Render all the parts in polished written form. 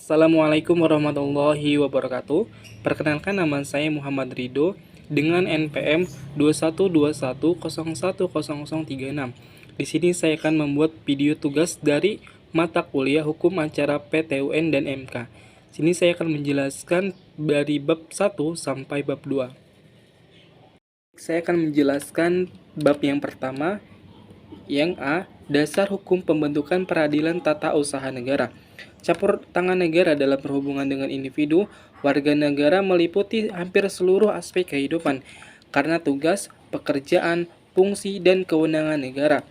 Assalamualaikum warahmatullahi wabarakatuh. Perkenalkan, nama saya Muhammad Rido dengan NPM 2121010036. Di sini saya akan membuat video tugas dari mata kuliah Hukum Acara PTUN dan MK. Sini saya akan menjelaskan dari bab 1 sampai bab 2. Saya akan menjelaskan bab yang pertama, yang A, dasar hukum pembentukan peradilan tata usaha negara. Campur tangan negara dalam berhubungan dengan individu, warga negara meliputi hampir seluruh aspek kehidupan, karena tugas, pekerjaan, fungsi, dan kewenangan negara.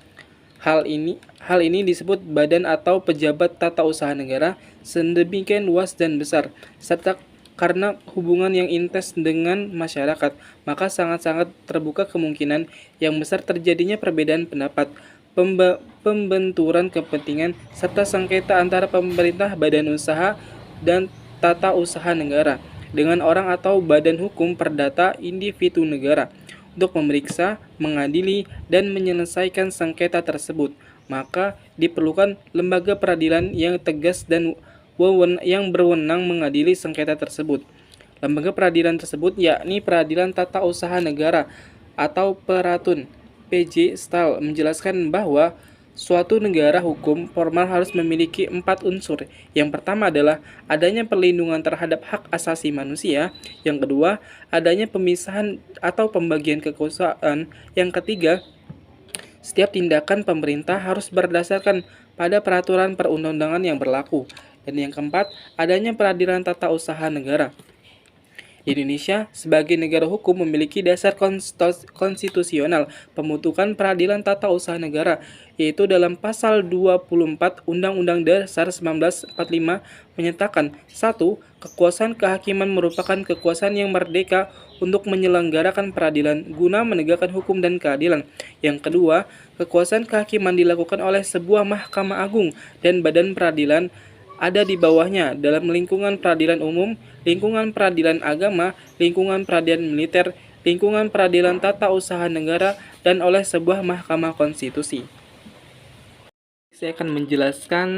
Hal ini disebut badan atau pejabat tata usaha negara sedemikian luas dan besar, serta karena hubungan yang intens dengan masyarakat, maka sangat-sangat terbuka kemungkinan yang besar terjadinya perbedaan pendapat, pembenturan kepentingan, serta sengketa antara pemerintah, badan usaha, dan tata usaha negara dengan orang atau badan hukum perdata individu negara untuk memeriksa, mengadili, dan menyelesaikan sengketa tersebut. Maka diperlukan lembaga peradilan yang tegas dan yang berwenang mengadili sengketa tersebut. Lembaga peradilan tersebut yakni Peradilan Tata Usaha Negara atau Peratun. PJ Stahl menjelaskan bahwa suatu negara hukum formal harus memiliki 4 unsur. Yang pertama adalah adanya perlindungan terhadap hak asasi manusia. Yang kedua, adanya pemisahan atau pembagian kekuasaan. Yang ketiga, setiap tindakan pemerintah harus berdasarkan pada peraturan perundang-undangan yang berlaku. Dan yang keempat, adanya peradilan tata usaha negara. Indonesia sebagai negara hukum memiliki dasar konstitusional pembentukan peradilan tata usaha negara, yaitu dalam pasal 24 Undang-Undang Dasar 1945 menyatakan 1. Kekuasaan kehakiman merupakan kekuasaan yang merdeka untuk menyelenggarakan peradilan guna menegakkan hukum dan keadilan. Yang kedua, kekuasaan kehakiman dilakukan oleh sebuah mahkamah agung dan badan peradilan ada di bawahnya dalam lingkungan peradilan umum, lingkungan peradilan agama, lingkungan peradilan militer, lingkungan peradilan tata usaha negara, dan oleh sebuah mahkamah konstitusi. Saya akan menjelaskan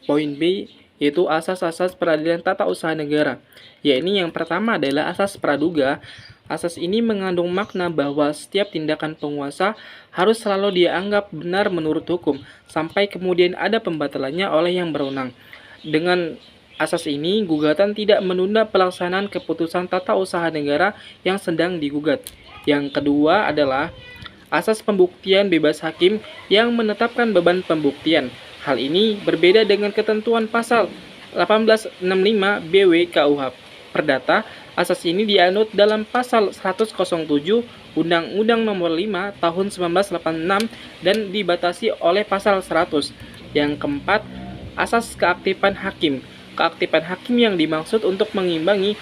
poin B, yaitu asas-asas peradilan tata usaha negara. Yakni yang pertama adalah asas praduga. Asas ini mengandung makna bahwa setiap tindakan penguasa harus selalu dianggap benar menurut hukum, sampai kemudian ada pembatalannya oleh yang berwenang. Dengan asas ini, gugatan tidak menunda pelaksanaan keputusan tata usaha negara yang sedang digugat. Yang kedua adalah asas pembuktian bebas hakim yang menetapkan beban pembuktian. Hal ini berbeda dengan ketentuan pasal 1865 BW KUH Perdata. Asas ini dianut dalam pasal 107 Undang-Undang Nomor 5 Tahun 1986 dan dibatasi oleh pasal 100. Yang keempat, asas keaktifan hakim. Keaktifan hakim yang dimaksud untuk mengimbangi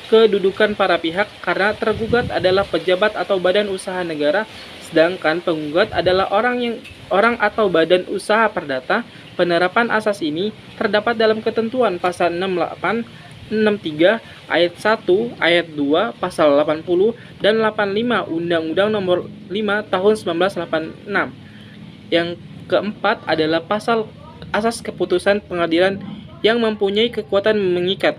kedudukan para pihak karena tergugat adalah pejabat atau badan usaha negara, sedangkan penggugat adalah orang atau badan usaha perdata. Penerapan asas ini terdapat dalam ketentuan pasal 68, 63, ayat 1, ayat 2, pasal 80, dan 85 Undang-Undang Nomor 5 Tahun 1986. Yang keempat adalah pasal asas keputusan pengadilan yang mempunyai kekuatan mengikat.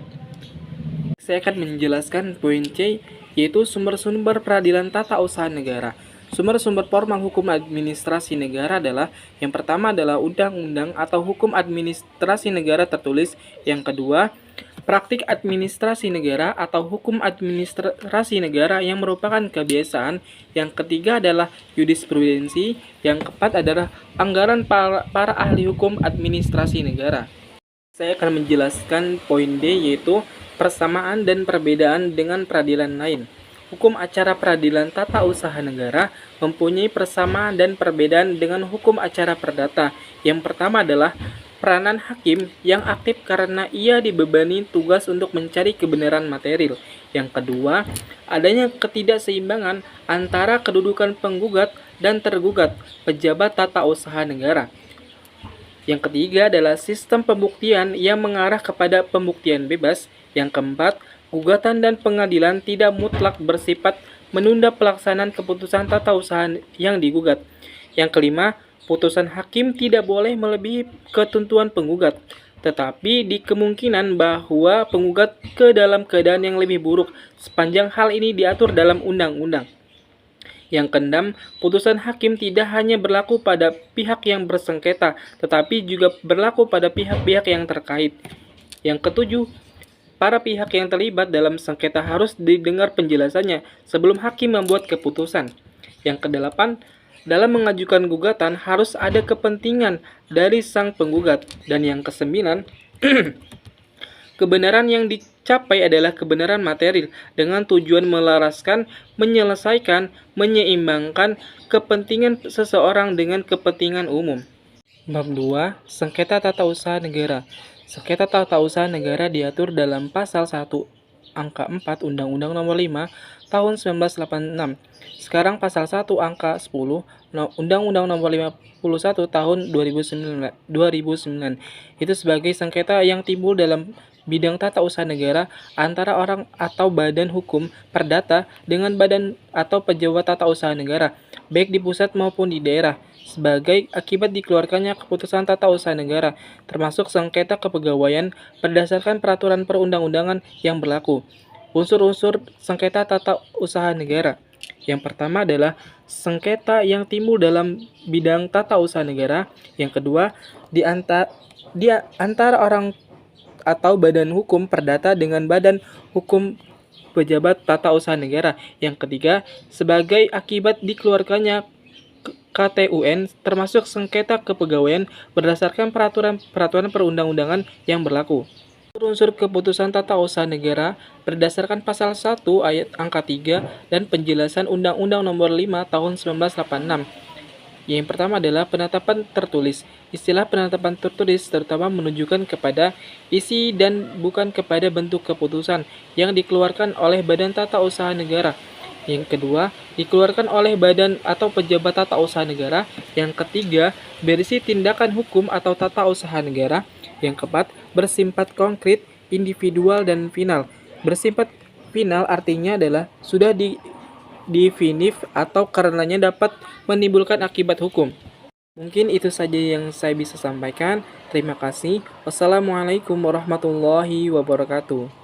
Saya akan menjelaskan poin C, yaitu sumber-sumber peradilan tata usaha negara. Sumber-sumber formal hukum administrasi negara adalah yang pertama adalah undang-undang atau hukum administrasi negara tertulis. Yang kedua, praktik administrasi negara atau hukum administrasi negara yang merupakan kebiasaan. Yang ketiga adalah jurisprudensi. Yang keempat adalah anggaran para ahli hukum administrasi negara. Saya akan menjelaskan poin D, yaitu persamaan dan perbedaan dengan peradilan lain. Hukum acara peradilan tata usaha negara mempunyai persamaan dan perbedaan dengan hukum acara perdata. Yang pertama adalah peranan hakim yang aktif karena ia dibebani tugas untuk mencari kebenaran material. Yang kedua, adanya ketidakseimbangan antara kedudukan penggugat dan tergugat, pejabat tata usaha negara. Yang ketiga adalah sistem pembuktian yang mengarah kepada pembuktian bebas. Yang keempat, gugatan dan pengadilan tidak mutlak bersifat menunda pelaksanaan keputusan tata usaha yang digugat. Yang kelima, putusan hakim tidak boleh melebihi ketentuan penggugat. tetapi di kemungkinan bahwa penggugat ke dalam keadaan yang lebih buruk sepanjang hal ini diatur dalam undang-undang. Yang keenam, putusan hakim tidak hanya berlaku pada pihak yang bersengketa, tetapi juga berlaku pada pihak-pihak yang terkait. Yang ketujuh, para pihak yang terlibat dalam sengketa harus didengar penjelasannya sebelum hakim membuat keputusan. Yang kedelapan, dalam mengajukan gugatan harus ada kepentingan dari sang penggugat. Dan yang kesembilan, kebenaran yang dicapai adalah kebenaran material dengan tujuan melaraskan, menyelesaikan, menyeimbangkan kepentingan seseorang dengan kepentingan umum. Bab 2. Sengketa tata usaha negara. Sengketa tata usaha negara diatur dalam pasal 1 angka 4 Undang-Undang Nomor 5 Tahun 1986. Sekarang pasal 1 angka 10 Undang-Undang Nomor 51 Tahun 2009 itu sebagai sengketa yang timbul dalam bidang tata usaha negara antara orang atau badan hukum perdata dengan badan atau pejabat tata usaha negara, baik di pusat maupun di daerah, sebagai akibat dikeluarkannya keputusan tata usaha negara, termasuk sengketa kepegawaian berdasarkan peraturan perundang-undangan yang berlaku. Unsur-unsur sengketa tata usaha negara. Yang pertama adalah sengketa yang timbul dalam bidang tata usaha negara. Yang kedua, di antara orang atau badan hukum perdata dengan badan hukum pejabat tata usaha negara. Yang ketiga, sebagai akibat dikeluarkannya KTUN termasuk sengketa kepegawaian berdasarkan peraturan perundang-undangan yang berlaku. Unsur keputusan tata usaha negara berdasarkan pasal 1 ayat angka 3 dan penjelasan Undang-Undang Nomor 5 Tahun 1986. Yang pertama adalah penetapan tertulis. Istilah penetapan tertulis terutama menunjukkan kepada isi dan bukan kepada bentuk keputusan yang dikeluarkan oleh Badan Tata Usaha Negara. Yang kedua, dikeluarkan oleh badan atau pejabat tata usaha negara. Yang ketiga, berisi tindakan hukum atau tata usaha negara. Yang keempat, bersifat konkret, individual, dan final. Bersifat final artinya adalah sudah definitif atau karenanya dapat menimbulkan akibat hukum. Mungkin itu saja yang saya bisa sampaikan. Terima kasih. Wassalamualaikum warahmatullahi wabarakatuh.